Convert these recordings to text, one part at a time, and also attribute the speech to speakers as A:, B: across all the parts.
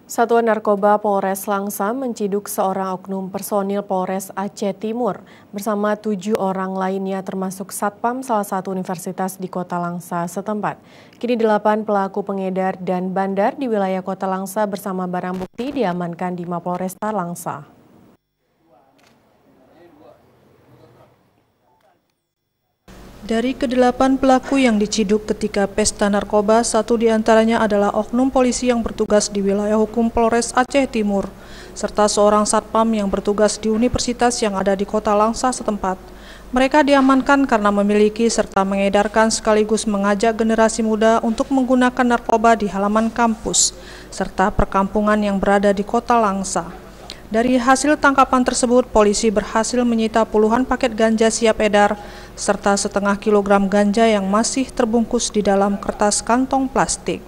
A: Satuan Narkoba Polres Langsa menciduk seorang oknum personil Polres Aceh Timur bersama 7 orang lainnya termasuk satpam salah satu universitas di Kota Langsa setempat. Kini 8 pelaku pengedar dan bandar di wilayah Kota Langsa bersama barang bukti diamankan di Mapolresta Langsa.
B: Dari ke-8 pelaku yang diciduk ketika pesta narkoba, 1 diantaranya adalah oknum polisi yang bertugas di wilayah hukum Polres Aceh Timur, serta seorang satpam yang bertugas di universitas yang ada di Kota Langsa setempat. Mereka diamankan karena memiliki serta mengedarkan sekaligus mengajak generasi muda untuk menggunakan narkoba di halaman kampus, serta perkampungan yang berada di Kota Langsa. Dari hasil tangkapan tersebut, polisi berhasil menyita puluhan paket ganja siap edar, serta setengah kilogram ganja yang masih terbungkus di dalam kertas kantong plastik.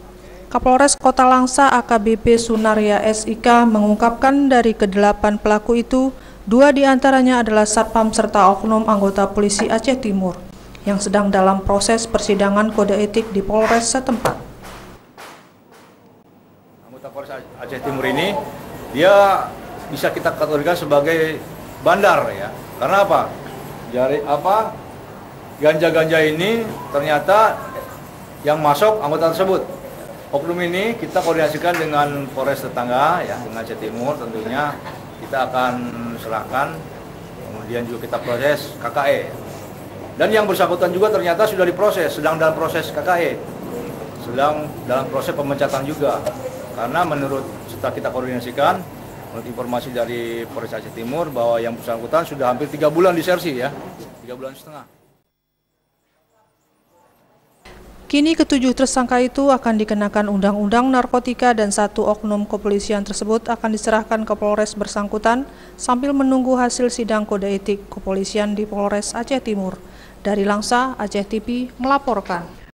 B: Kapolres Kota Langsa AKBP Sunaria SIK mengungkapkan dari ke-8 pelaku itu, 2 diantaranya adalah satpam serta oknum anggota polisi Aceh Timur, yang sedang dalam proses persidangan kode etik di Polres setempat.
C: Anggota Polres Aceh Timur ini, dia bisa kita kategorikan sebagai bandar ya. Karena apa? Ganja-ganja ini ternyata yang masuk anggota tersebut. Oknum ini kita koordinasikan dengan Polres tetangga ya, dengan Aceh Timur tentunya kita akan serahkan, kemudian juga kita proses KKE. Dan yang bersangkutan juga ternyata sudah diproses, sedang dalam proses KKE. Sedang dalam proses pemecatan juga. Karena menurut setelah kita koordinasikan, menurut informasi dari Polres Aceh Timur bahwa yang bersangkutan sudah hampir 3 bulan disersi ya, 3,5 bulan.
B: Kini ke-7 tersangka itu akan dikenakan Undang-Undang Narkotika dan 1 oknum kepolisian tersebut akan diserahkan ke Polres bersangkutan sambil menunggu hasil sidang kode etik kepolisian di Polres Aceh Timur. Dari Langsa, Aceh TV melaporkan.